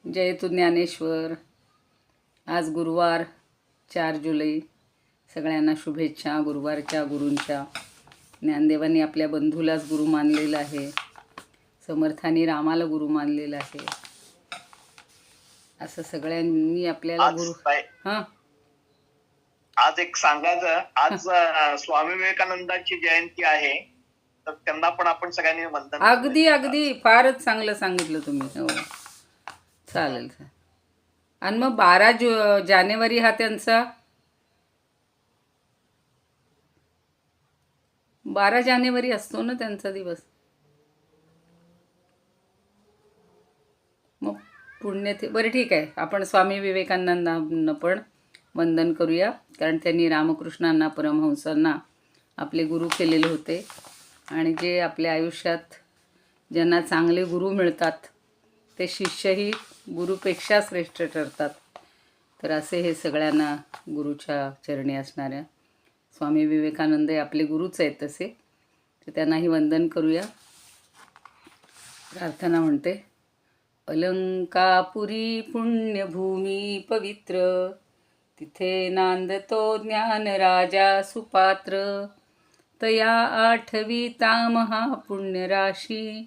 जय तू ज्ञानेश्वर. आज गुरुवार 4 जुलै. सगळ्यांना शुभेच्छा गुरुवारच्या, गुरूंच्या. ज्ञानदेवांनी आपल्या बंधूलाच गुरु मानलेलं आहे. समर्थांनी रामाला गुरु मानलेलं आहे. असं सगळ्यांनी आपल्याला गुरु. हां, आज एक सांगायचं, आज स्वामी विवेकानंदांची जयंती आहे, तर त्यांना पण आपण सगळ्यांनी वंदन अगदी अगदी फारच चांगलं सांगितलं तुम्ही. हो, चालेल. आणि मग 12 जानेवारी हा त्यांचा 12 जानेवारी असतो ना त्यांचा दिवस. मग पुण्य ते बरं, ठीक आहे. आपण स्वामी विवेकानंदांना पण वंदन करूया, कारण त्यांनी रामकृष्णांना, परमहंसांना आपले गुरु केलेले होते. आणि जे आपल्या आयुष्यात ज्यांना चांगले गुरु मिळतात ते शिष्यही गुरुपेक्षा श्रेष्ठ ठरतात. तर असे हे सगळ्यांना गुरुच्या चरणी असणाऱ्या स्वामी विवेकानंद हे आपले गुरुच आहेत तसे. तर त्यांनाही वंदन करूया. प्रार्थना म्हणते. अलंकापुरी पुण्यभूमी पवित्र, तिथे नांदतो ज्ञान राजा सुपात्र. तया आठविता महापुण्यराशी,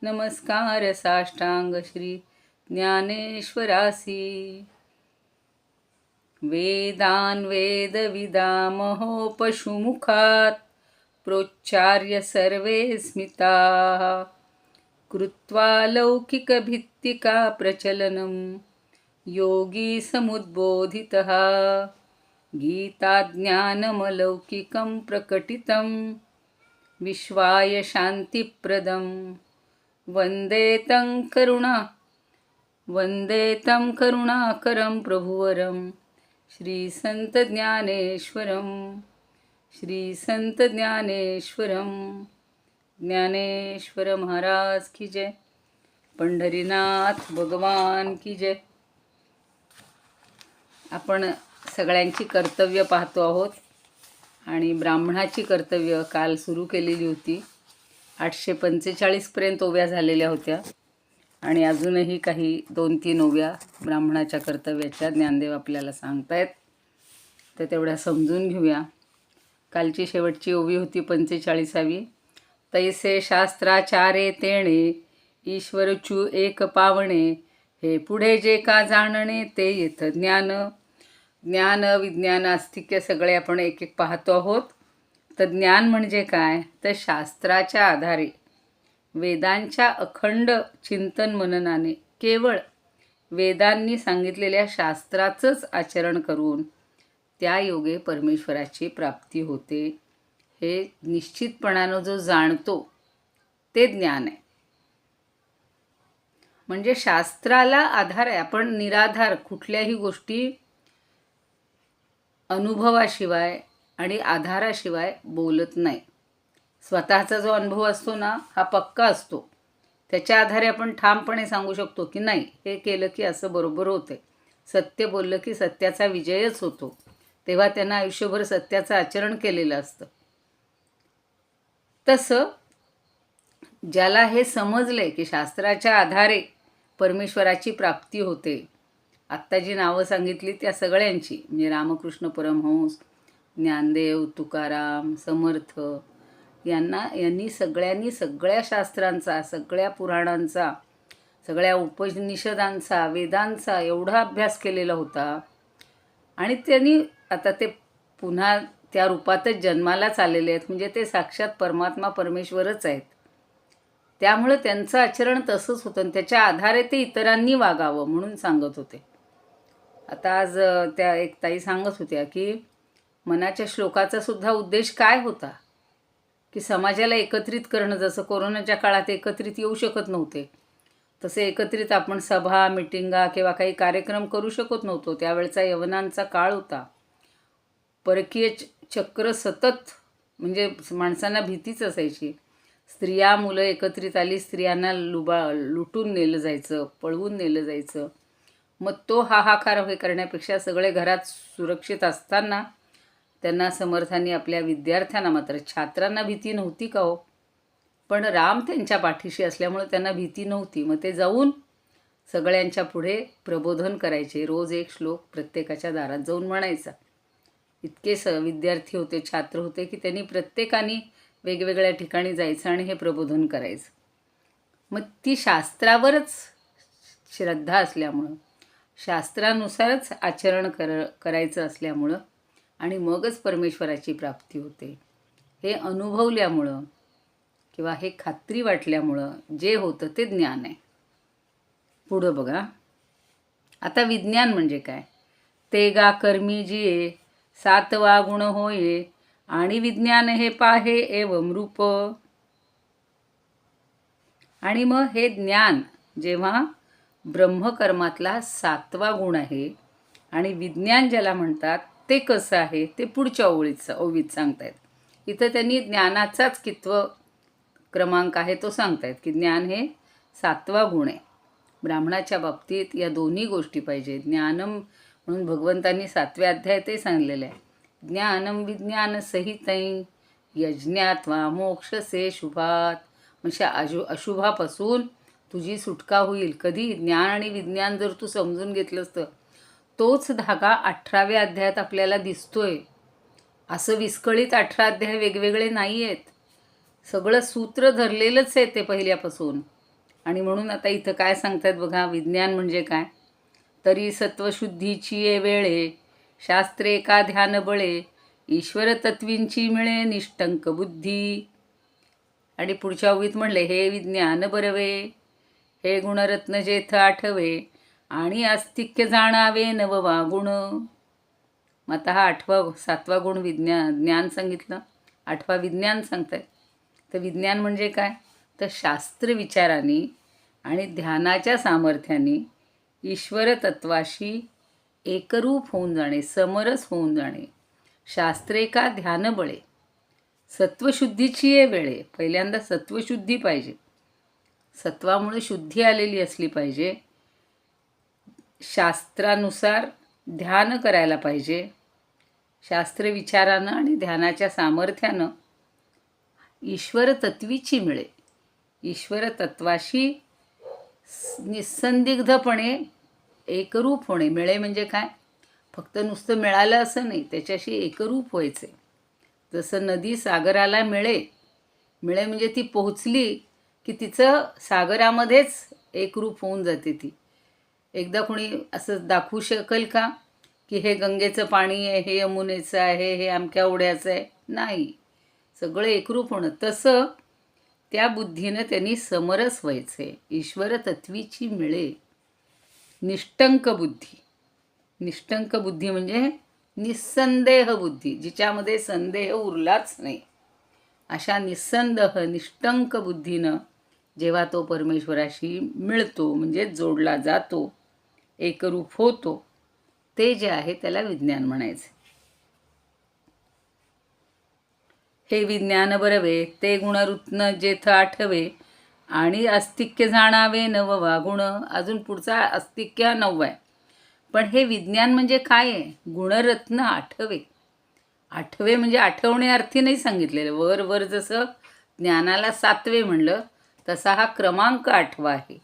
नमस्कार साष्टांग श्री ज्ञानेश्वरासी. वेदान वेदविदामहो पशुमुखात, प्रोच्चार्य सर्वे स्मिताः. कृत्वा लौकिकभित्तिका प्रचलनं, योगी समुद्बोधितः. गीताज्ञानमलौकिकं प्रकटितं, विश्वाय शान्तिप्रदं. वन्दे तं करुणाकरं प्रभुवरं, श्रीसंतज्ञानेश्वरं. ज्ञानेश्वर महाराज की जय. पंढरीनाथ भगवान की जय. आपण सगळ्यांची कर्तव्य पाहतो आहोत आणि ब्राह्मणाची कर्तव्य काल सुरू केलेली होती. 845 पर्यंत ओव्या झालेल्या होत्या आणि अजूनही काही 2-3 ओव्या ब्राह्मणाच्या कर्तव्याच्या ज्ञानदेव आपल्याला सांगतायत. तर तेवढ्या समजून घेऊया. कालची शेवटची ओवी होती 45वी. तैसे शास्त्राचारे तेणे, ईश्वरचू एक पावणे. हे पुढे जे का जाणणे, ते येथ ज्ञान. ज्ञान विज्ञान आस्तिक्य सगळे आपण एक एक पाहतो आहोत. तर ज्ञान म्हणजे काय, तर शास्त्राच्या आधारे वेदांच्या अखंड चिंतन मननाने केवळ वेदांनी सांगितलेल्या शास्त्राचंच आचरण करून त्या योगे परमेश्वराची प्राप्ती होते. हे निश्चितपणानं जो जाणतो ते ज्ञान आहे. म्हणजे शास्त्राला आधार आहे. आपण निराधार कुठल्याही गोष्टी अनुभवाशिवाय आणि आधाराशिवाय बोलत नाही. स्वतःचा जो अनुभव असतो ना, हा पक्का असतो. त्याच्या आधारे आपण ठामपणे सांगू शकतो की नाही, हे केलं की असं बरोबर होते. सत्य बोललं की सत्याचा विजयच होतो. तेव्हा त्यांना आयुष्यभर सत्याचं आचरण केलेलं असतं. तसं ज्याला हे समजले की शास्त्राच्या आधारे परमेश्वराची प्राप्ती होते, आत्ता जी नावं सांगितली त्या सगळ्यांची, म्हणजे रामकृष्ण परमहंस, ज्ञानदेव, तुकाराम, समर्थ यांनी सगळ्यांनी सगळ्या शास्त्रांचा, सगळ्या पुराणांचा, सगळ्या उपनिषदांचा, वेदांचा एवढा अभ्यास केलेला होता. आणि त्यांनी आता ते पुन्हा त्या रूपातच जन्मालाच आलेले आहेत. म्हणजे ते साक्षात परमात्मा परमेश्वरच आहेत. त्यामुळे त्यांचं आचरण तसंच होतं आणि त्याच्या आधारे ते इतरांनी वागावं म्हणून सांगत होते. आता आज त्या एक ताई सांगत होत्या की मनाच्या श्लोकाचा सुद्धा उद्देश काय होता, की समाजाला एकत्रित करणं. जसं कोरोनाच्या काळात एकत्रित येऊ शकत नव्हते, तसे एकत्रित आपण सभा, मिटिंगा किंवा काही कार्यक्रम करू शकत नव्हतो. त्यावेळचा यवनांचा काळ होता. परकीय चक्र सतत, म्हणजे माणसांना भीतीच असायची. स्त्रिया मुलं एकत्रित आली, स्त्रियांना लुटून नेलं जायचं, पळवून नेलं जायचं. मग तो हाहाकार हे करण्यापेक्षा सगळे घरात सुरक्षित असताना त्यांना समर्थांनी आपल्या विद्यार्थ्यांना, मात्र छात्रांना भीती नव्हती का हो, पण राम त्यांच्या पाठीशी असल्यामुळे त्यांना भीती नव्हती. मग ते जाऊन सगळ्यांच्या पुढे प्रबोधन करायचे. रोज एक श्लोक प्रत्येकाच्या दारात जाऊन म्हणायचा. इतके विद्यार्थी होते, छात्र होते की त्यांनी प्रत्येकाने वेगवेगळ्या ठिकाणी जायचं आणि हे प्रबोधन करायचं. मग ती शास्त्रावरच श्रद्धा असल्यामुळं, शास्त्रानुसारच आचरण करायचं असल्यामुळं आणि मगच परमेश्वराची प्राप्ती होते हे अनुभवल्यामुळं किंवा हे खात्री वाटल्यामुळं जे होतं ते ज्ञान आहे. पुढं बघा. आता विज्ञान म्हणजे काय? ते गा कर्मी जिये 7वा गुण होये आणि विज्ञान हे पाहे एवं रूप. आणि मग हे ज्ञान जेव्हा ब्रह्मकर्मातला 7वा गुण आहे आणि विज्ञान ज्याला म्हणतात ते कसं आहे ते पुढच्या ओळीत सांगतायत. इथं त्यांनी ज्ञानाचाच कितवं क्रमांक आहे तो सांगतायत की ज्ञान हे 7वा गुण आहे. ब्राह्मणाच्या बाबतीत या दोन्ही गोष्टी पाहिजे. ज्ञानम म्हणून भगवंतांनी 7व्या अध्यायात ते सांगलेलं आहे. ज्ञानम विज्ञान सहितै यज्ञात्वा मोक्षसे शुभात. म्हणजे अशुभापासून तुझी सुटका होईल. कधी? ज्ञान आणि विज्ञान जर तू समजून घेतलंस तर. तोच धागा 18व्या अध्यायात आपल्याला दिसतोय. असं विस्कळीत 18 अध्याय वेगवेगळे नाही आहेत. सगळं सूत्र धरलेलंच आहे ते पहिल्यापासून. आणि म्हणून आता इथं काय सांगतात बघा. विज्ञान म्हणजे काय? तरी सत्वशुद्धीची ये वेळे शास्त्रे का ध्यान बळे ईश्वर तत्वींची मिळे निष्टंक बुद्धी. आणि पुढच्या ओळीत म्हणले हे विज्ञान बरवे हे गुणरत्न जेथ आठवे आणि आस्तिक्य जाणावे नववा गुण. मग आता हा 7वा गुण ज्ञान सांगितलं, 8वा विज्ञान सांगतायत. तर विज्ञान म्हणजे काय? तर शास्त्र विचारांनी आणि ध्यानाच्या सामर्थ्याने ईश्वर तत्वाशी एकरूप होऊन जाणे, समरस होऊन जाणे. शास्त्रे का ध्यान बळे सत्वशुद्धीची ये वेळे. पहिल्यांदा सत्वशुद्धी पाहिजे. सत्वामुळे शुद्धी आलेली असली पाहिजे. शास्त्रानुसार ध्यान करायला पाहिजे. शास्त्र विचारानं आणि ध्यानाच्या सामर्थ्यानं ईश्वर तत्वीची मिळे. ईश्वर तत्वाशी निस्संदिग्धपणे एकरूप होणे. मिळे म्हणजे काय? फक्त नुसतं मिळालं असं नाही, त्याच्याशी एकरूप व्हायचे. जसं नदी सागराला मिळे म्हणजे ती पोहोचली की तिचं सागरामध्येच एकरूप होऊन जाते ती. एकदा कोणी असं दाखवू शकेल का की हे गंगेचं पाणी आहे, हे यमुनेचं आहे, हे अमक्या ओढ्याचं आहे? नाही. सगळं एकरूप होणं. तसं त्या बुद्धीनं त्यांनी समरस व्हायचे. ईश्वर तत्वीची मिळे. निष्टंक बुद्धी. निष्टंक बुद्धी म्हणजे निस्संदेह बुद्धी, जिच्यामध्ये संदेह उरलाच नाही. अशा निष्टंक बुद्धीनं जेव्हा तो परमेश्वराशी मिळतो म्हणजे जोडला जातो, एकरूप होतो, ते जे आहे त्याला विज्ञान म्हणायचे. हे विज्ञान बरवे ते गुणरत्न जेथ आठवे आणि आस्तिक्य जाणावे नववा गुण. अजून पुढचा आस्तिक्य 9वा आहे. पण हे विज्ञान म्हणजे काय आहे? गुणरत्न आठवे. आठवे म्हणजे आठवणे अर्थी नाही सांगितलेलं. वर जसं ज्ञानाला 7वे म्हणलं तसा हा क्रमांक 8वा आहे.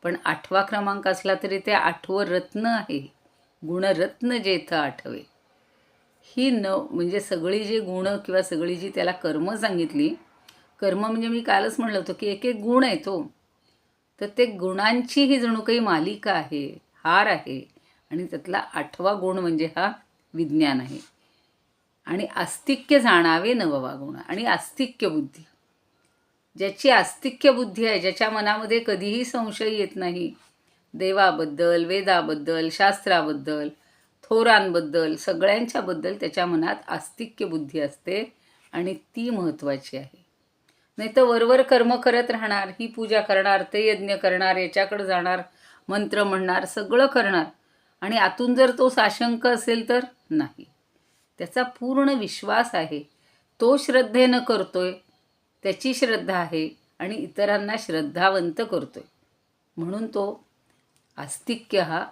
पण 8वा क्रमांक असला तरी ते 8वं रत्न आहे. गुणरत्न जेथ आठवे. ही म्हणजे सगळी जी गुण किंवा सगळी जी त्याला कर्म सांगितली. कर्म म्हणजे मी कालच म्हणलं होतं की एक एक गुण आहे तो. तर ते गुणांची ही जणू काही मालिका आहे, हार आहे. आणि त्यातला 8वा गुण म्हणजे हा विज्ञान आहे. आणि आस्तिक्य जाणावे नववा गुण. आणि आस्तिक्य बुद्धी, ज्याची आस्तिक्य बुद्धी आहे, ज्याच्या मनामध्ये कधीही संशय येत नाही. देवाबद्दल, वेदाबद्दल, शास्त्राबद्दल, थोरांबद्दल, सगळ्यांच्याबद्दल त्याच्या मनात आस्तिक्य बुद्धी असते आणि ती महत्त्वाची आहे. नाही तर वरवर कर्म करत राहणार, ही पूजा करणार, ते यज्ञ करणार, याच्याकडे जाणार, मंत्र म्हणणार, सगळं करणार. आणि आतून जर तो साशंक असेल तर नाही. त्याचा पूर्ण विश्वास आहे, तो श्रद्धेनं करतोय, त्याची श्रद्धा आहे आणि इतरांना श्रद्धावंत करतोय. म्हणून तो आस्तिक्य हा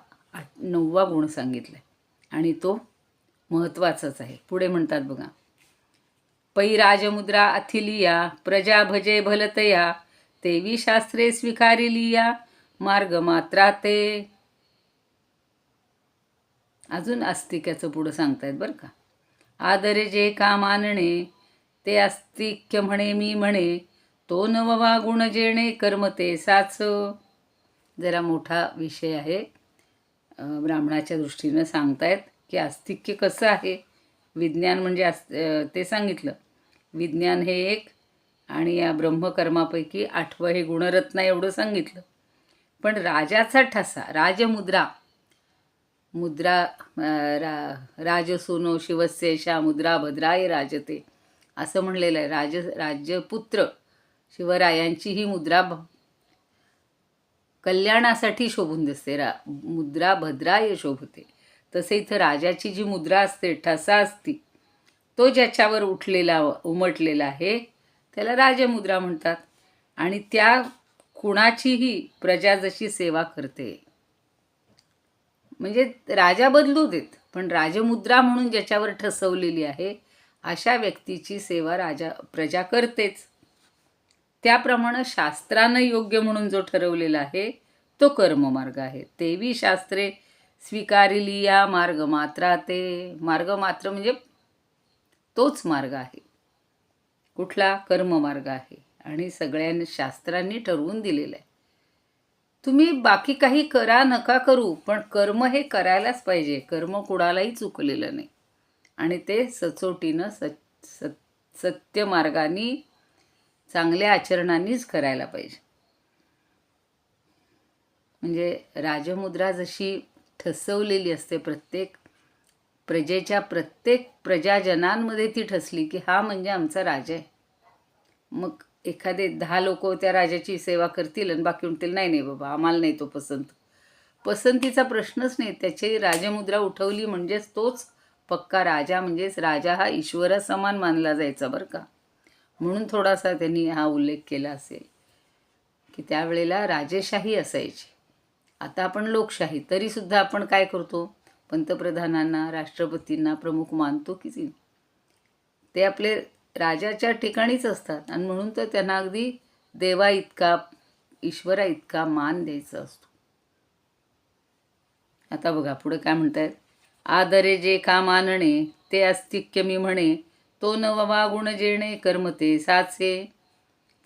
9वा गुण सांगितला आहे आणि तो महत्त्वाचाच आहे. पुढे म्हणतात बघा. पै राजमुद्रा अथिलिया प्रजा भजे भलतया तेवी शास्त्रे स्वीकारिलिया मार्ग मात्रा ते. अजून आस्तिक्याचं पुढं सांगतायत बरं का. आदरे जे का मानणे ते आस्तिक्य म्हणे मी म्हणे, तो नववा गुण जेणे कर्म ते साच. जरा मोठा विषय आहे. ब्राह्मणाच्या दृष्टीनं सांगतायत की आस्तिक्य कसं आहे. विज्ञान म्हणजे ते सांगितलं. विज्ञान हे एक आणि या ब्रह्मकर्मापैकी 8वं हे गुणरत्न एवढं सांगितलं. पण राजाचा ठसा, राजमुद्रा, मुद्रा राजसूनो शिवस्येषा मुद्रा भद्राय राजते असं म्हणलेलं आहे. राज्यपुत्र शिवरायांची ही मुद्रा कल्याणासाठी शोभून दिसते. मुद्रा भद्राय शोभते. तसे इथं राजाची जी मुद्रा असते, ठसा असती, तो ज्याच्यावर उमटलेला आहे त्याला राजमुद्रा म्हणतात. आणि त्या कुणाचीही प्रजा जशी सेवा करते, म्हणजे राजा बदलू देत, पण राजमुद्रा म्हणून ज्याच्यावर ठसवलेली आहे अशा व्यक्तीची सेवा प्रजा करतेच. त्याप्रमाणे शास्त्रानं योग्य म्हणून जो ठरवलेला आहे तो कर्ममार्ग आहे. तेवी शास्त्रे स्वीकारिली या मार्ग मात्रा ते. मार्ग मात्र म्हणजे तोच मार्ग आहे. कुठला? कर्ममार्ग आहे. आणि सगळ्यांनी शास्त्रांनी ठरवून दिलेलं आहे. तुम्ही बाकी काही करा नका करू, पण कर्म हे करायलाच पाहिजे. कर्म कुणालाही चुकलेलं नाही आणि ते सचोटीनं सत्य मार्गाने चांगल्या आचरणांनीच करायला पाहिजे. म्हणजे राजमुद्रा जशी ठसवलेली असते प्रत्येक प्रजाजनांमध्ये ती ठसली की हा म्हणजे आमचा राजा आहे. मग एखादे 10 लोक त्या राजाची सेवा करतील आणि बाकी म्हणतील नाही बाबा आम्हाला नाही तो पसंतीचा प्रश्नच नाही. त्याची राजमुद्रा उठवली म्हणजेच तोच पक्का राजा. म्हणजेच राजा हा ईश्वरासमान मानला जायचा बरं का. म्हणून थोडासा त्यांनी हा उल्लेख केला असेल की त्यावेळेला राजेशाही असायची. आता आपण लोकशाही, तरीसुद्धा आपण काय करतो? पंतप्रधानांना, राष्ट्रपतींना प्रमुख मानतो की ते आपले राजाच्या ठिकाणीच असतात आणि म्हणून तर त्यांना अगदी देवा इतका, ईश्वरा इतका मान द्यायचा असतो. आता बघा पुढे काय म्हणतायत. आदरे जे का मानणे ते आस्तिक्य मी म्हणे, तो नववा गुण जेणे कर्म ते साचे.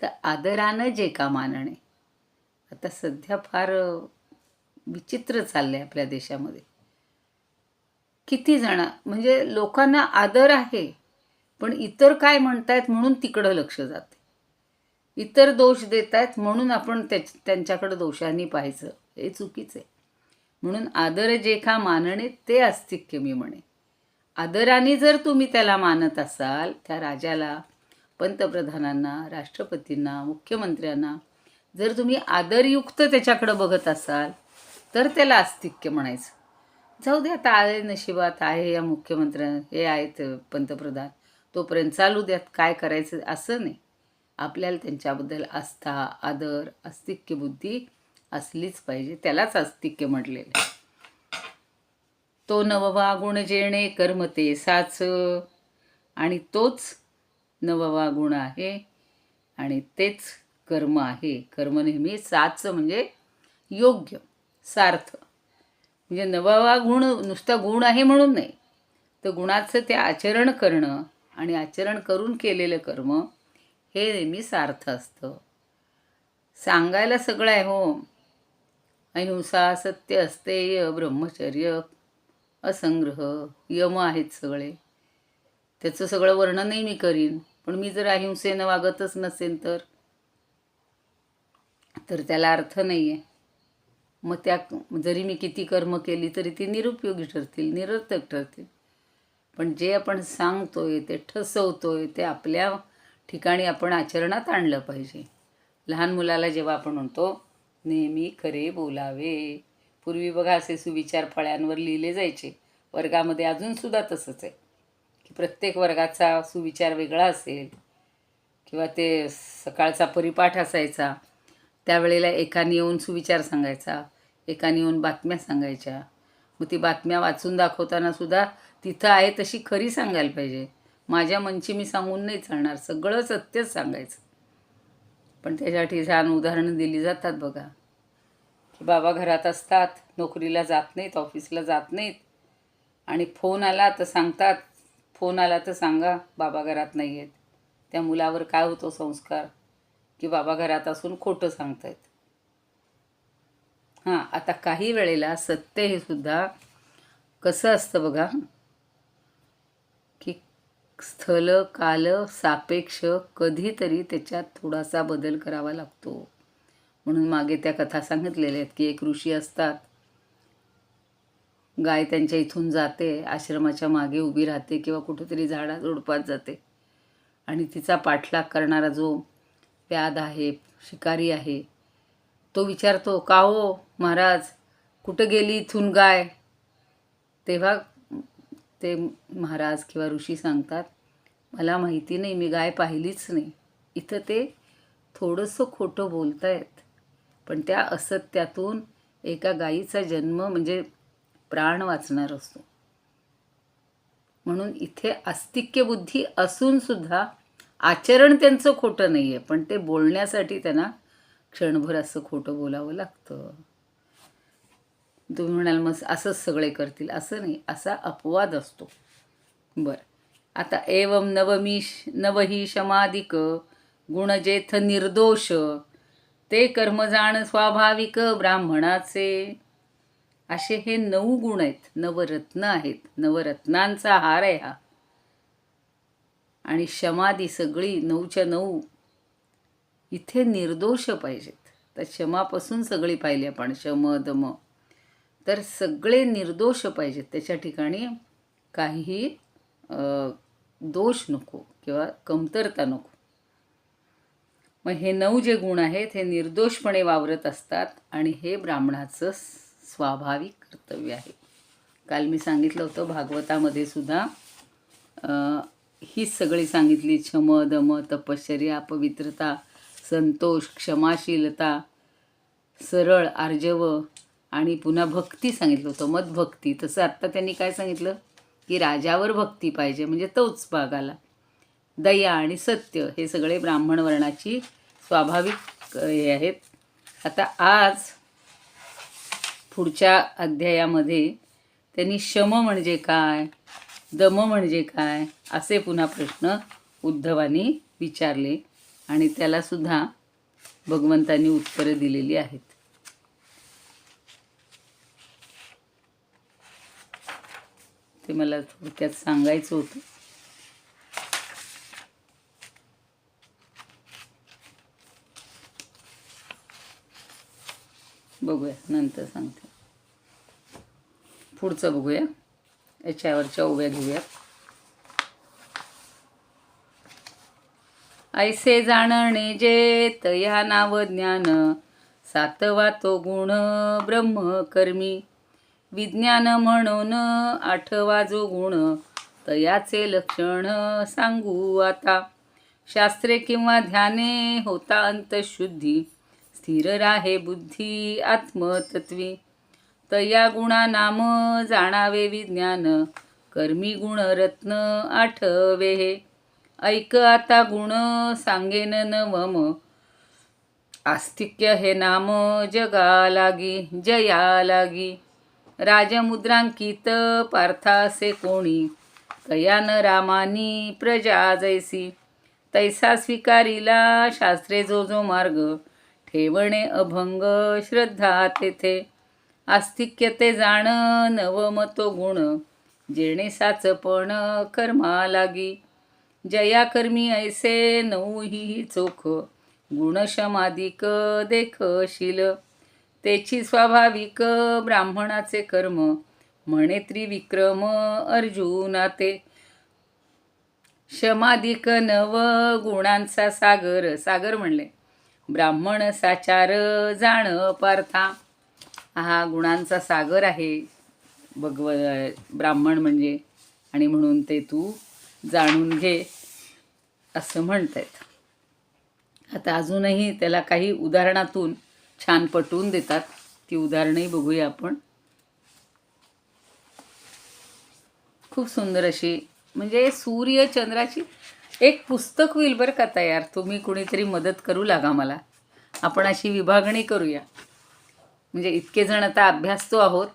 तर आदरानं जे का मानणे, आता सध्या फार विचित्र चाललंय आपल्या देशामध्ये. किती जण म्हणजे लोकांना आदर आहे पण इतर काय म्हणतायत म्हणून तिकडं लक्ष जाते. इतर दोष देत आहेत म्हणून आपण त्यांच्याकडं दोषांनी पाहायचं, हे चुकीचं आहे. म्हणून आदर जे का मानणे ते आस्तिक्य मी म्हणे. आदराने जर तुम्ही त्याला मानत असाल, त्या राजाला, पंतप्रधानांना, राष्ट्रपतींना, मुख्यमंत्र्यांना जर तुम्ही आदरयुक्त त्याच्याकडं बघत असाल तर त्याला आस्तिक्य म्हणायचं. जाऊ दे आता, आहे नशिबात, आहे या मुख्यमंत्र्या, हे आहेत पंतप्रधान, तोपर्यंत चालू द्यात, काय करायचं असं नाही. आपल्याला त्यांच्याबद्दल आस्था, आदर, आस्तिक्य बुद्धी असलीच पाहिजे. त्यालाच आस्तिक्य म्हटलेलं. तो नववा गुण जेणे कर्म ते साच. आणि तोच नववा गुण आहे आणि तेच कर्म आहे. कर्म नेहमी साच म्हणजे योग्य, सार्थ. म्हणजे नववा गुण नुसता गुण आहे म्हणून नाही, तर गुणाचं ते आचरण करणं आणि आचरण करून केलेलं कर्म हे नेहमी सार्थ असतं. सांगायला सगळं आहे हो. अहिंसा, सत्य, अस्तेय, ब्रह्मचर्य, असंग्रह, यम आहेत सगळे. त्याचं सगळं वर्णनही मी करीन. पण मी जर अहिंसेनं वागतच नसेन तर त्याला अर्थ नाही आहे. मग जरी मी किती कर्म केली तरी ती निरुपयोगी ठरतील, निरर्थक ठरतील. पण जे आपण सांगतोय, ते ठसवतोय, ते आपल्या ठिकाणी आपण आचरणात आणलं पाहिजे. लहान मुलाला जेव्हा आपण म्हणतो नेहमी खरे बोलावे, पूर्वी बघा असे सुविचार फळ्यांवर लिहिले जायचे. वर्गामध्ये अजूनसुद्धा तसंच आहे की प्रत्येक वर्गाचा सुविचार वेगळा असेल किंवा ते सकाळचा परिपाठ असायचा. त्यावेळेला एकाने येऊन सुविचार सांगायचा, एकाने येऊन बातम्या सांगायच्या. मग ती बातम्या वाचून दाखवताना सुद्धा तिथं आहे तशी खरी सांगायला पाहिजे. माझ्या मनची मी सांगून नाही चालणार, सगळं सत्यच सांगायचं. पण त्यासाठी छान उदाहरणं दिली जातात बघा. बाबा घरात असतात, नोकरीला जात नाहीत, ऑफिसला जात नाहीत, आणि फोन आला तर सांगतात, फोन आला तर सांगा बाबा घरात नाही आहेत. त्या मुलावर काय होतो संस्कार, की बाबा घरात असून खोटं सांगतायत. हां, आता काही वेळेला सत्य हे सुद्धा कसं असतं बघा, की स्थल काल सापेक्ष कधीतरी त्याच्यात थोडासा बदल करावा लागतो. म्हणून मागे त्या कथा सांगितलेल्या आहेत की एक ऋषी असतात, गाय त्यांच्या इथून जाते, आश्रमाच्या मागे उभी राहते किंवा कुठेतरी झाडाझुडपात जाते, आणि तिचा पाठलाग करणारा जो व्याध आहे, शिकारी आहे, तो विचारतो, का हो महाराज, कुठं गेली इथून गाय? तेव्हा ते महाराज किंवा ऋषी सांगतात, मला माहिती नाही, मी गाय पाहिलीच नाही. इथं ते थोडंसं खोटं बोलतायत, पण त्या असत्यातून एका गायीचा जन्म म्हणजे प्राण वाचणार असतो. म्हणून इथे आस्तिक्य बुद्धी असून सुद्धा आचरण त्यांचं खोटं नाही आहे, पण ते बोलण्यासाठी त्यांना क्षणभर असं खोटं बोलावं लागतं. तुम्ही म्हणाल मग असंच सगळे करतील, असं नाही, असा अपवाद असतो. बरं, आता एवं नवही शमाधिक गुणजेथ निर्दोष, ते कर्म जाण स्वाभाविक ब्राह्मणाचे. असे हे 9 गुण आहेत, नवरत्न आहेत, नवरत्नांचा हार आहे हा. आणि क्षमादी सगळी 9च्या 9 इथे निर्दोष पाहिजेत. तर क्षमापासून सगळी पाहिली आपण, शम दम, तर सगळे निर्दोष पाहिजेत. त्याच्या ठिकाणी काहीही दोष नको किंवा कमतरता नको. मग हे 9 जे गुण आहेत हे निर्दोषपणे वावरत असतात, आणि हे ब्राह्मणाचं स्वाभाविक कर्तव्य आहे. काल मी सांगितलं होतं भागवतामध्ये सुद्धा हीच सगळी सांगितली, क्षम दम तपश्चर्या पवित्रता संतोष क्षमाशीलता सरळ आर्जव, आणि पुन्हा भक्ती सांगितलं होतं, मदभक्ती. तसं आत्ता त्यांनी काय सांगितलं की राजावर भक्ती पाहिजे, म्हणजे तोच भाग आला. दया आणि सत्य हे सगळे ब्राह्मण वर्णाची स्वाभाविक हे आहेत. आता आज पुढच्या अध्यायामध्ये त्यांनी शम म्हणजे काय, दम म्हणजे काय, असे पुन्हा प्रश्न उद्धवानी विचारले, आणि त्यालासुद्धा भगवंतांनी उत्तरं दिलेली आहेत. ते मला थोडक्यात सांगायचं होतं. बघूया, नंतर सांगते. पुढचं बघूया, याच्यावरच्या ओव्या घेऊया. ऐसे जाणणे जे तया नाव ज्ञान, 7वा तो गुण ब्रह्म कर्मी. विज्ञान म्हणून 8वा जो गुण, तयाचे लक्षण सांगू आता. शास्त्रे किंवा ध्याने होता अंतशुद्धी, स्थिर राहे बुद्धी आत्मतत्वी. तया गुणा नाम जाणावे विज्ञान, कर्मी गुणरत्न 8वे हे. ऐक आता गुण सांगेन नवम, आस्तिक्य हे नाम जगा लागी जया लागी. राजमुद्रांकित पार्थासे कोणी, तयान रामानी प्रजा जैसी. तैसा स्वीकारिला शास्त्रे जो जो मार्ग, ठेवणे अभंग श्रद्धा तेथे. आस्तिक्य ते जाण नवम तो गुण, जेणे साचपण कर्मा लागी. जया कर्मी ऐसे 9ही चोख, गुणशमाधिक देखशील. तेची स्वाभाविक ब्राह्मणाचे कर्म, म्हणे त्रिविक्रम अर्जुना ते. शमाधिक 9 गुणांचा सागर, सागर म्हणले ब्राह्मण साचार जाण पार्था. हा गुणांचा सागर आहे ब्राह्मण म्हणजे, आणि म्हणून ते तू जाणून घे असं म्हणतायत. आता अजूनही त्याला काही उदाहरणातून छान पटवून देतात, ती उदाहरणंही बघूया आपण. खूप सुंदर अशी, म्हणजे सूर्य चंद्राची एक पुस्तक होईल बरं का तयार. तुम्ही कुणीतरी मदत करू लागा मला, आपण अशी विभागणी करूया. म्हणजे इतके जण आता अभ्यासतो आहोत,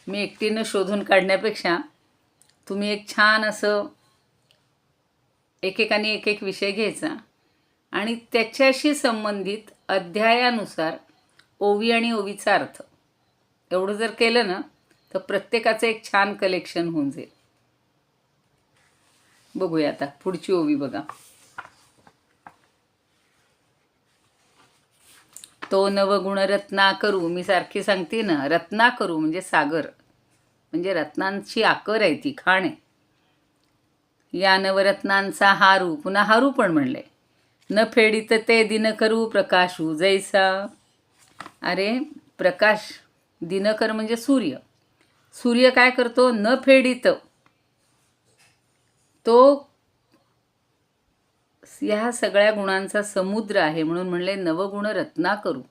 मी एकटीनं शोधून काढण्यापेक्षा तुम्ही एक छान असं एकेकाने एक एक विषय घ्यायचा आणि त्याच्याशी संबंधित अध्यायानुसार ओवी आणि ओवीचा अर्थ एवढं जर केलं ना तर प्रत्येकाचं एक छान कलेक्शन होऊन जाईल. बघूया आता पुढची ओवी बघा. तो नवगुण रत्ना करू, मी सारखी सांगते ना, रत्ना करू म्हणजे सागर, म्हणजे रत्नांची आकर आहे ती, खाण आहे. या नवरत्नांचा हारू, पुन्हा हारू पण म्हणले. न फेडित ते दिन करू प्रकाशू जैसा. अरे प्रकाश, दिनकर म्हणजे सूर्य. सूर्य काय करतो? न फेडित, तो ह्या सगळ्या गुणांचा समुद्र आहे, म्हणून म्हणले नवगुण रत्ना करू.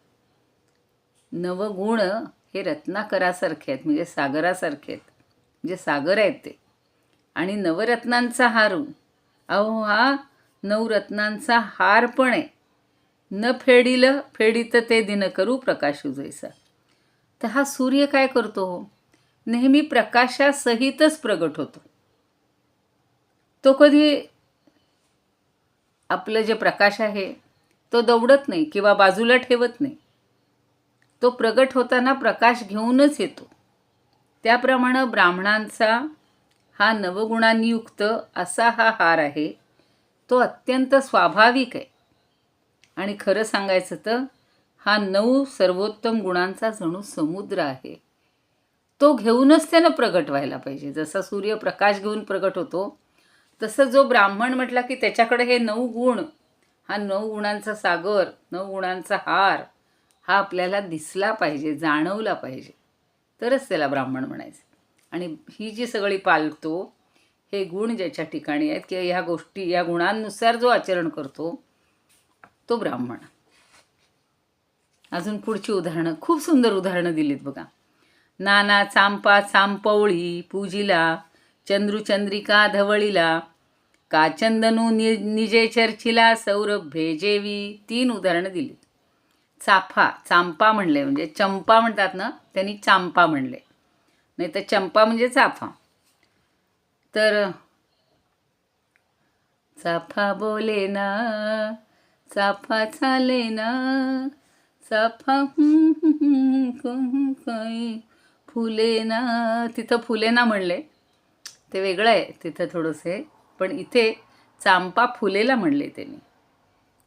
नवगुण हे रत्नाकरासारखे आहेत, म्हणजे सागरासारखे आहेत, म्हणजे सागर आहेत ते. आणि नवरत्नांचा हारू, अहो हा नवरत्नांचा हार पण आहे. न फेडित ते दिन करू प्रकाशू जैसा. तर हा सूर्य काय करतो? नेहमी प्रकाशासहितच प्रगट होतो. तो कधी आपलं जे प्रकाश आहे तो दवडत नाही किंवा बाजूला ठेवत नाही. तो प्रगट होताना प्रकाश घेऊनच येतो. त्याप्रमाणे ब्राह्मणांचा हा नवगुणांनी युक्त असा हा हार आहे, तो अत्यंत स्वाभाविक आहे. आणि खरं सांगायचं तर हा 9 सर्वोत्तम गुणांचा जणू समुद्र आहे. तो घेऊनच त्यानं प्रगट व्हायला पाहिजे. जसा सूर्य प्रकाश घेऊन प्रगट होतो, तसं जो ब्राह्मण म्हटला की त्याच्याकडे हे 9 गुण, हा 9 गुणांचा सागर, 9 गुणांचा हार हा आपल्याला दिसला पाहिजे, जाणवला पाहिजे, तरच त्याला ब्राह्मण म्हणायचं. आणि ही जी सगळी पालतो, हे गुण ज्याच्या ठिकाणी आहेत किंवा ह्या गोष्टी, या गुणांनुसार जो आचरण करतो तो ब्राह्मण. अजून पुढची उदाहरणं, खूप सुंदर उदाहरणं दिलीत बघा. नाना चांपा चांपवळी पूजिला, चंद्रिका धवळीला, का चंदनू निजे चर्चिला, सौरभे जेवी. 3 उदाहरणं दिलीत. चाफा, चांपा म्हणले, म्हणजे चंपा म्हणतात ना, त्यांनी चांपा म्हणले, नाही तर चंपा म्हणजे चाफा. तर चाफा बोले ना, चाफा चाले ना, चाफा काही फुले ना. तिथं फुले ना म्हणले, ते वेगळं आहे तिथं थोडंसे, पण इथे चांपा फुलेला म्हणले त्यांनी.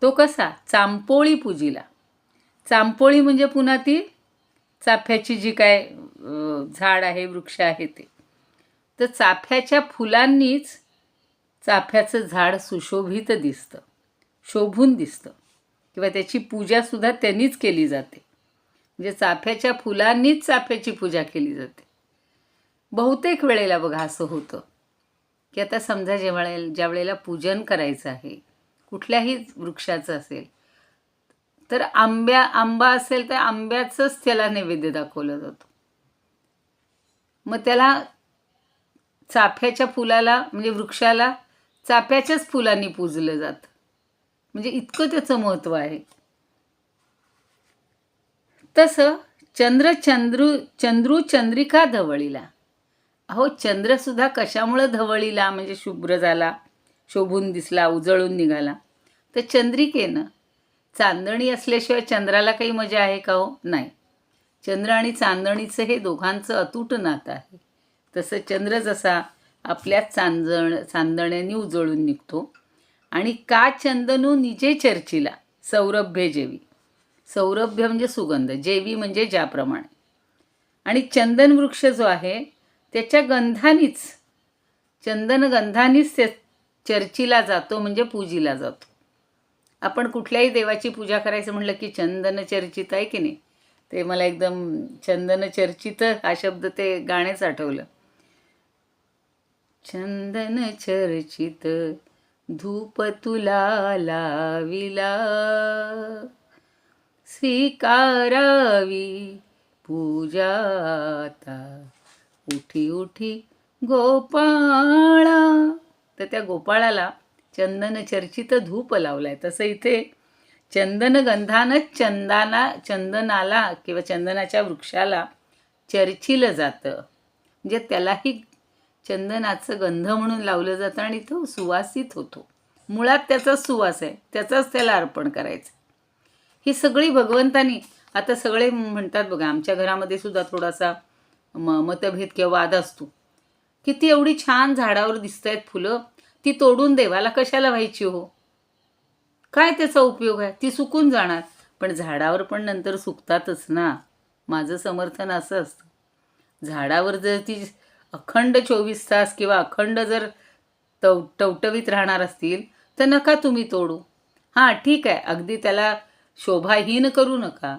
तो कसा? चांपोळी पूजिला. चांपोळी म्हणजे पुन्हा ती चाफ्याची जी काय झाड आहे, वृक्ष आहे ते. तर चाफ्याच्या फुलांनीच चाफ्याचं झाड सुशोभित दिसतं, शोभून दिसतं, किंवा त्याची पूजासुद्धा त्यांनीच केली जाते. म्हणजे चाफ्याच्या फुलांनीच चाफ्याची पूजा केली जाते. बहुतेक वेळेला बघा असं होतं की आता समजा ज्या वेळेला पूजन करायचं आहे कुठल्याही वृक्षाचं असेल, तर आंबा असेल तर आंब्याचंच त्याला नैवेद्य दाखवलं जातो. मग त्याला चाफ्याच्या फुलाला, म्हणजे वृक्षाला चाफ्याच्याच फुलांनी पूजलं जातं. म्हणजे इतकं त्याचं महत्त्व आहे. तसं चंद्रिका धवळीला. अहो चंद्रसुद्धा कशामुळं धवळीला, म्हणजे शुभ्र झाला, शोभून दिसला, उजळून निघाला, तर चंद्रिकेनं. चांदणी असल्याशिवाय चंद्राला काही मजा आहे का हो? नाही. चंद्र आणि चांदणीचं हे दोघांचं अतूट नातं आहे. तसं चंद्र जसा आपल्याच चांदण्याने उजळून निघतो. आणि का चंदनू निजे चर्चिला, सौरभ्य जेवी. सौरभ्य म्हणजे सुगंध, जेवी म्हणजे ज्याप्रमाणे. आणि चंदन वृक्ष जो आहे त्याच्या गंधानीच, चंदन गंधानीच ते चर्चिला जातो, म्हणजे पूजिला जातो. आपण कुठल्याही देवाची पूजा करायचं म्हटलं की चंदन चर्चित आहे की नाही, ते मला एकदम चंदन चर्चित हा शब्द ते गाणेच आठवलं. चंदन चर्चित धूप तुला लाविला, स्वीकारावी पूजाता उठी उठी गोपाळा. तर त्या गोपाळाला चंदन चर्चित धूप लावलाय. तसं इथे चंदनगंधानं चंदनाला किंवा चंदनाच्या वृक्षाला चर्चिलं जातं. म्हणजे त्यालाही चंदनाचं गंध म्हणून लावलं जातं आणि तो सुवासित होतो. मुळात त्याचाच सुवास आहे, त्याचाच त्याला अर्पण करायचं. ही सगळी भगवंतानी, आता सगळे म्हणतात बघा, आमच्या घरामध्ये सुद्धा थोडासा मतभेद किंवा वाद असतो. किती एवढी छान झाडावर दिसत आहेत फुलं, ती तोडून देवाला कशाला व्हायची हो? काय त्याचा उपयोग आहे? ती सुकून जाणार. पण झाडावर पण नंतर सुकतातच ना. माझं समर्थन असं असतं, झाडावर जर ती अखंड 24 तास किंवा अखंड जर टवटवीत राहणार असतील तर नका तुम्ही तोडू. हां ठीक आहे, अगदी त्याला शोभाहीन करू नका.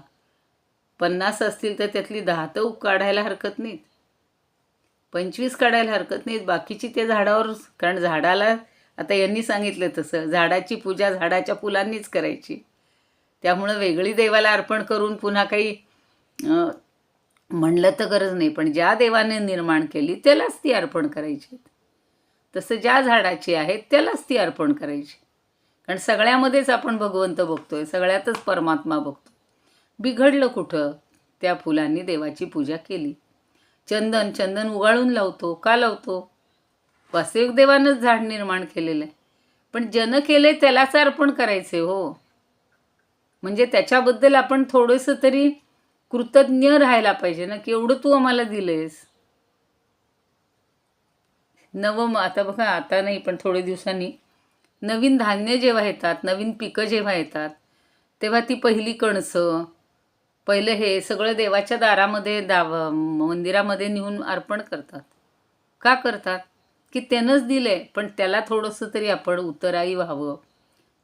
50 असतील तर त्यातली 10 तर काढायला हरकत नाहीत, 25 काढायला हरकत नाहीत. बाकीची ते झाडावर, कारण झाडाला आता यांनी सांगितलं तसं झाडाची पूजा झाडाच्या फुलांनीच करायची. त्यामुळं वेगळी देवाला अर्पण करून पुन्हा काही म्हणलं तर गरज नाही. पण ज्या देवाने निर्माण केली त्यालाच ती अर्पण करायची. तसं ज्या झाडाची आहे त्यालाच ती अर्पण करायची. कारण सगळ्यामध्येच आपण भगवंत बघतोय, सगळ्यातच परमात्मा बघतो. बिघडलं कुठं? त्या फुलांनी देवाची पूजा केली. चंदन उगाळून लावतो. का लावतो? वास्तविक देवानंच झाड निर्माण केलेलं आहे, पण जन केलंय त्यालाच अर्पण करायचे हो. म्हणजे त्याच्याबद्दल आपण थोडंसं तरी कृतज्ञ राहायला पाहिजे ना, की एवढं तू आम्हाला दिलेस. आता बघा, आता नाही पण थोडे दिवसांनी नवीन धान्य जेव्हा येतात, नवीन पिकं जेव्हा येतात, तेव्हा ती पहिली कणसं, पहिलं हे सगळं देवाच्या दारामध्ये मंदिरामध्ये नेऊन अर्पण करतात. का करतात? की त्यानंच दिलंय, पण त्याला थोडंसं तरी आपण उत्तराई व्हावं.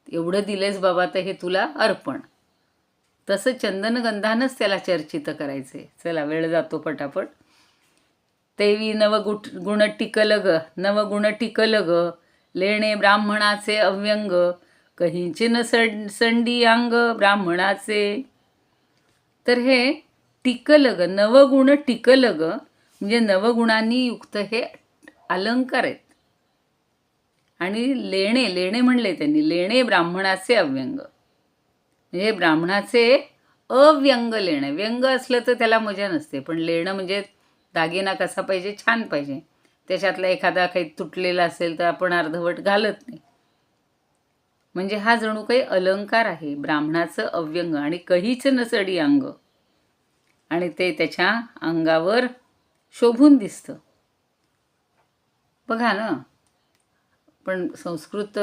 एवढं दिलेस बाबा तर हे तुला अर्पण. तसं चंदनगंधानंच त्याला चर्चित करायचे. चला, वेळ जातो पटापट. तेवी नवगुण टिकल ग, लेणे ब्राह्मणाचे अव्यंग, कहींचिन संडी अंग ब्राह्मणाचे. तर हे टिकल ग, नवगुण टिकल ग, म्हणजे नवगुणांनी युक्त हे अलंकार आहेत. आणि लेणे म्हणले त्यांनी, लेणे ब्राह्मणाचे अव्यंग, म्हणजे ब्राह्मणाचे अव्यंग लेणं. व्यंग असलं तर त्याला मजा नसते, पण लेणं म्हणजे दागिना कसा पाहिजे? छान पाहिजे. त्याच्यातला एखादा काही तुटलेला असेल तर आपण अर्धवट घालत नाही. म्हणजे हा जणू काही अलंकार आहे, ब्राह्मणाचं अव्यंग. आणि कहीच नसडी अंग, आणि ते त्याच्या अंगावर शोभून दिसतं. बघा ना, पण संस्कृत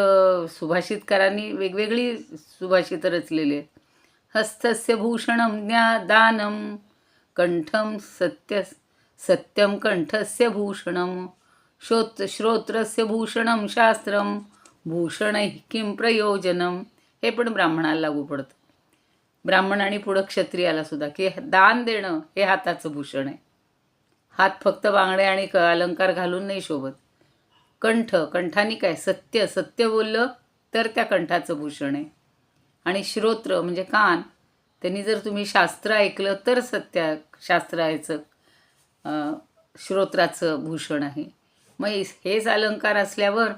सुभाषितकारांनी वेगवेगळी सुभाषितं रचलेली आहेत. हस्तस्य भूषणं दानं, कंठं सत्यं कंठस्य भूषणं, श्रोत्रस्य भूषणं शास्त्रं, भूषणैः किं प्रयोजनं. हे पण ब्राह्मणाला लागू पडतं. ब्राह्मण आणि पुढं क्षत्रियाला सुद्धा, की दान देणं हे हाताचं भूषण आहे. हात फक्त बांगडे आणि अलंकार घालून नाही शोभत. कंठाने काय? सत्य बोललं तर त्या कंठाचं भूषण आहे. आणि श्रोत्र म्हणजे कान, त्यांनी जर तुम्ही शास्त्र ऐकलं तर शास्त्राचं श्रोत्राचं भूषण आहे. मग हेच अलंकार असल्यावर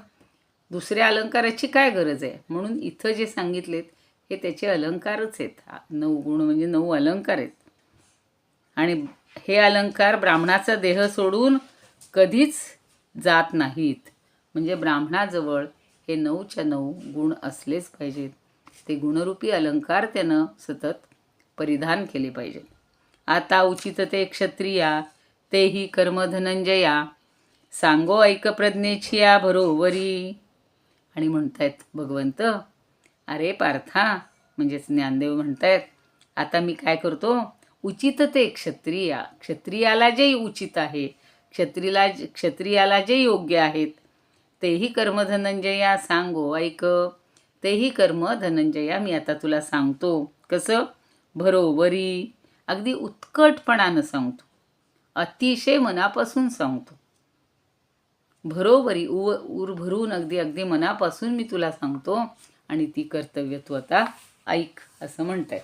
दुसऱ्या अलंकाराची काय गरज आहे? म्हणून इथं जे सांगितलेत हे त्याचे अलंकारच आहेत. 9 गुण म्हणजे 9 अलंकार आहेत. आणि हे अलंकार ब्राह्मणाचा देह सोडून कधीच जात नाहीत. म्हणजे ब्राह्मणाजवळ हे 9च्या 9 गुण असलेच पाहिजेत. ते गुणरूपी अलंकार त्यानं सतत परिधान केले पाहिजेत. आता उचित ते क्षत्रिया, तेही कर्म धनंजया, सांगो ऐक प्रज्ञेचिया भरोवरी. आणि म्हणतायत भगवंत, अरे पार्था, म्हणजेच ज्ञानदेव म्हणतायत, आता मी काय करतो? उचित ते क्षत्रियाला जे उचित आहे, क्षत्रियाला जे योग्य आहेत, तेही कर्म धनंजया सांगो ऐक, तेही कर्म धनंजया मी आता तुला सांगतो. कसं? भरोवरी, अगदी उत्कटपणानं सांगतो, अतिशय मनापासून सांगतो. भरोवरी, उर भरून अगदी मनापासून मी तुला सांगतो, आणि ती कर्तव्य तू आता ऐक, असं म्हणताय.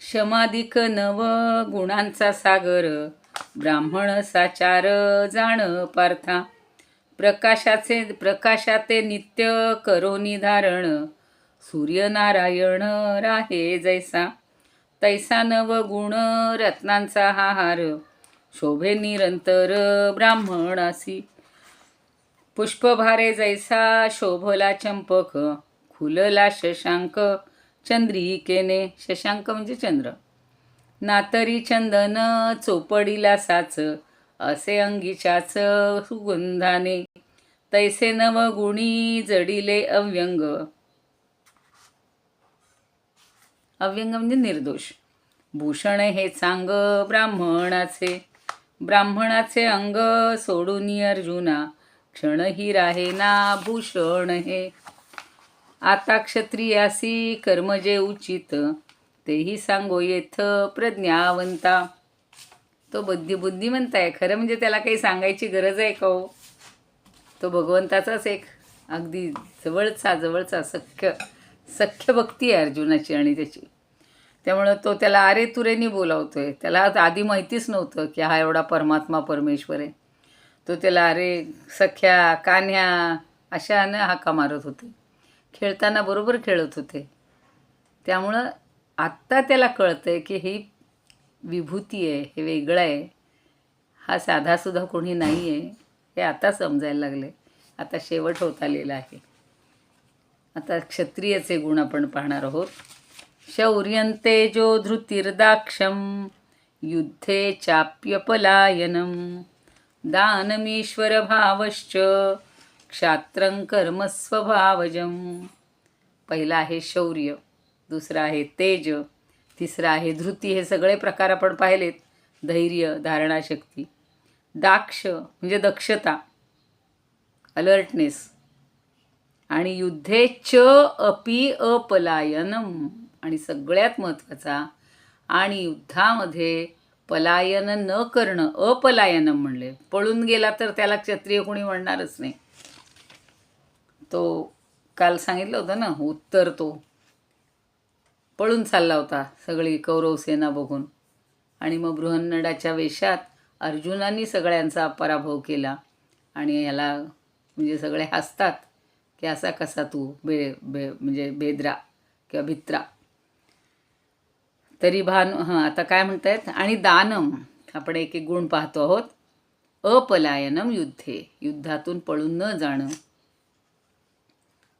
शमाधिक 9 गुणांचा सागर, ब्राह्मण साचार जाण पार्था, प्रकाशाते नित्य करोनी धारण, सूर्यनारायण राहे जैसा. तैसा नवगुण रत्नांचा हा हार, शोभे निरंतर ब्राह्मणासी. पुष्पभारे जैसा शोभला चंपक, खुलला शशांक चंद्रिकेने. शशांक म्हणजे चंद्र. नातरी चंदन चोपडीला साच, असे अंगीच्याच सुगंधाने. तैसे नवगुणी जडिले अव्यंग. अव्यंग म्हणजे निर्दोष. भूषण हे चांग ब्राह्मणाचे. ब्राह्मणाचे अंग सोडून अर्जुना, क्षणही राहे ना भूषण हे. आता क्षत्रियासी कर्म जे उचित, तेही सांगो येथ प्रज्ञावंता. तो बुद्धिमंत आहे खरं, म्हणजे त्याला काही सांगायची गरज आहे का हो. तो भगवंताचाच एक अगदी जवळचा सख्य भक्ती आहे अर्जुनाची आणि त्याची. त्यामुळं तो त्याला अरे तुरेनी बोलावतोय. त्याला आधी माहितीच नव्हतं की हा एवढा परमात्मा परमेश्वर आहे. तो त्याला अरे सख्या कान्ह्या अशानं हाका मारत होते. खेळताना बरोबर खेळत होते. त्यामुळं आत्ता त्याला कळतंय की ही विभूती आहे, हे वेगळं आहे, हा साधासुद्धा कोणी नाही आहे, हे आता समजायला लागले. आता शेवट होत आलेला आहे. आता क्षत्रियचे गुण आपण पाहणार आहोत. शौर्यंतेजो धृतिर्दाक्षम, युद्धे चाप्यपलायनम, दानमीश्वर भावश्च, क्षात्रं कर्म स्वभावजम. पहिला आहे शौर्य, दुसरा आहे तेज, तिसरा आहे धृती. हे सगळे प्रकार आपण पाहिलेत. धैर्य, धारणाशक्ती. दाक्ष म्हणजे दक्षता, अलर्टनेस. आणि युद्धे च अपि अपलायनम, आणि सगळ्यात महत्त्वाचा, आणि युद्धामध्ये पलायन न करणं. अपलायनम म्हणले, पळून गेला तर त्याला क्षत्रिय कोणी म्हणणारच नाही. तो काल सांगितलं होतं ना, उत्तर तो पळून चालला होता सगळी कौरव सेना बघून. आणि मग बृहन्नडाच्या वेशात अर्जुनांनी सगळ्यांचा पराभव केला. आणि याला म्हणजे सगळे हसतात की असा कसा तू म्हणजे बेद्रा किंवा भित्रा. तरी आता काय म्हणतायत. आणि दानम, आपण एक एक गुण पाहतो आहोत. अपलायनम युद्धे, युद्धातून पळून न जाणं.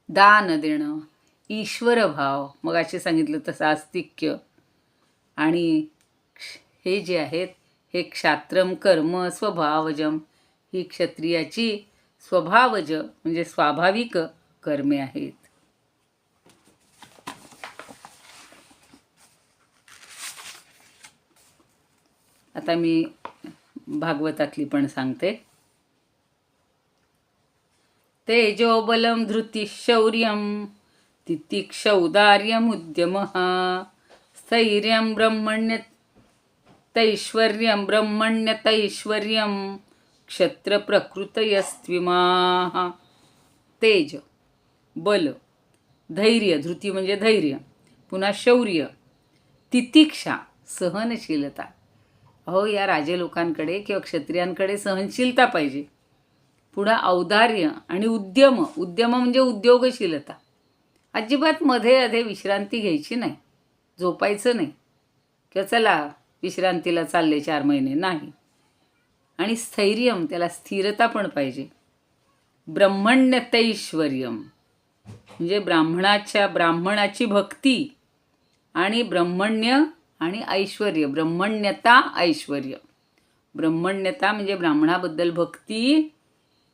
दान देणं. ईश्वरभाव, मग असे सांगितलं तसं आस्तिक्य. आणि हे जे आहेत हे क्षात्रम कर्म स्वभावजम, ही क्षत्रियाची स्वभावज म्हणजे स्वाभाविक कर्मे आहेत. आता मी भागवतातली पण सांगते. तेजोबलं धृतिशौर्यं, तितिक्षौदार्यमुद्यमः, स्थैर्यं ब्रह्मण्यतैश्वर्यं, क्षत्रप्रकृतयस्त्विमाः. तेज, बल, धैर्य, धृती म्हणजे धैर्य, पुन्हा शौर्य, तितिक्षा सहनशीलता. अहो, या राजे लोकांकडे किंवा क्षत्रियांकडे सहनशीलता पाहिजे. पुन्हा औदार्य आणि उद्यम म्हणजे उद्योगशीलता. अजिबात मध्ये अधे विश्रांती घ्यायची नाही, झोपायचं नाही किंवा चला विश्रांतीला चालले 4 महिने नाही. आणि स्थैर्यम, त्याला स्थिरता पण पाहिजे. ब्रह्मण्यतैश्वर्यम म्हणजे ब्राह्मणाची भक्ती, आणि ब्रह्मण्य आणि ऐश्वर्य. ब्रह्मण्यता, ऐश्वर्य. ब्रह्मण्यता म्हणजे ब्राह्मणाबद्दल भक्ती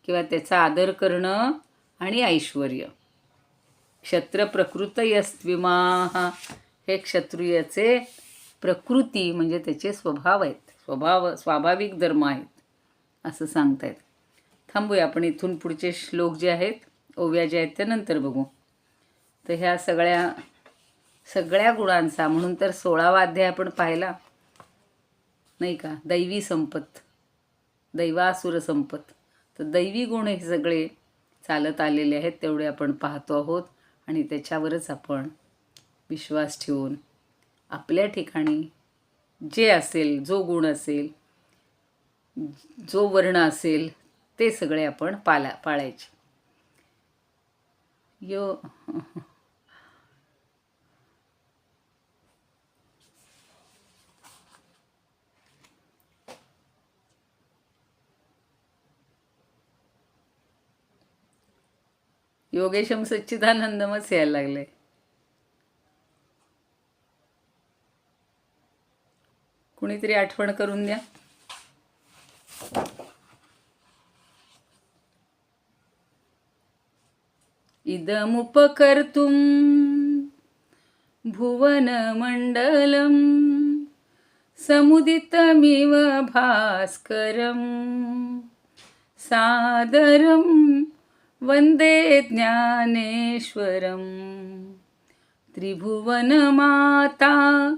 किंवा त्याचा आदर करणं, आणि ऐश्वर्य. क्षत्र प्रकृतयस्त्विमाः, हे क्षत्रियाचे प्रकृती म्हणजे त्याचे स्वभाव आहेत, स्वाभाविक धर्म आहेत असं सांगतायत. थांबूया आपण. इथून पुढचे श्लोक जे आहेत, ओव्या जे आहेत, त्या नंतर बघू. तर ह्या सगळ्या गुणांचा, म्हणून तर 16वा अध्याय आपण पाहिला नाही का. दैवी संपत, दैवासुर संपत. तर दैवी गुण हे सगळे चालत आलेले आहेत, तेवढे आपण पाहतो आहोत. आणि त्याच्यावरच आपण विश्वास ठेवून आपल्या ठिकाणी जे असेल, जो गुण असेल, जो वर्ण असेल, ते सगळे आपण पाळायचे. योगेशम सच्चिदानंदमच यायला लागले. कुणीतरी आठवण करून द्या. इदमुपकर्तुं भुवनमण्डलं समुदितमिव भास्करं सादरं वन्दे ज्ञानेश्वरं. त्रिभुवनमाता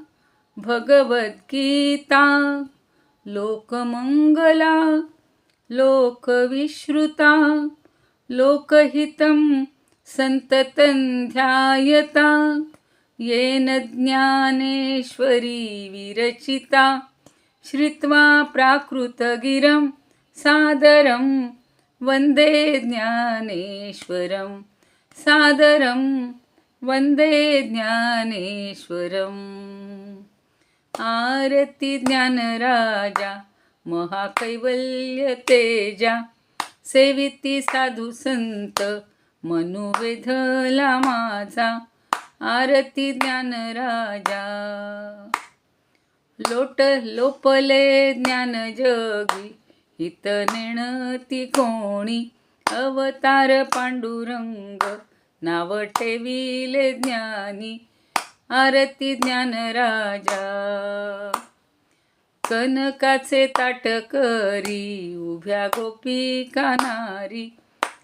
भगवद्गीता लोकमङ्गला लोकविश्रुता लोकहितं संततं ध्यायता येन ज्ञानेश्वरी विरचिता. श्रुत्वा प्राकृतगिरं सादरं वन्दे ज्ञानेश्वरं सादरं वन्दे ज्ञानेश्वरम्. आरती ज्ञानराजा महाकैवल्य तेजा सेविती साधू संत मनुवेधला माझा. आरती ज्ञानराजा लोपले ज्ञान जगी हित नेणती कोणी. अवतार पांडुरंग नाव ठेविले ज्ञानी. आरती ज्ञानराजा कनकाचे ताट करी उभ्या गोपिका नारी.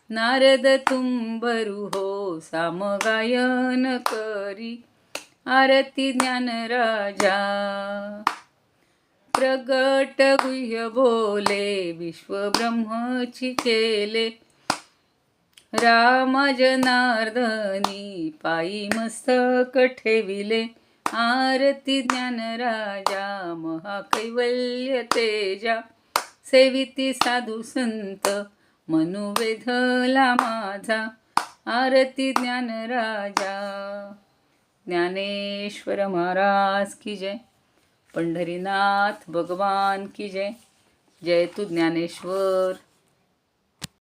नारद तुंबरू हो सामगायन करी. आरती ज्ञानराजा प्रगट गुह्य बोले विश्वब्रह्मची केले. राम जनार्दनी पायी मस्तक ठेविले. आरती ज्ञानराजा महाकैवल्य तेजा सेविती साधू संत मनुवेधला माझा. आरती ज्ञानराजा. ज्ञानेश्वर महाराज की जय. पंढरीनाथ भगवान की जय. जय तू ज्ञानेश्वर.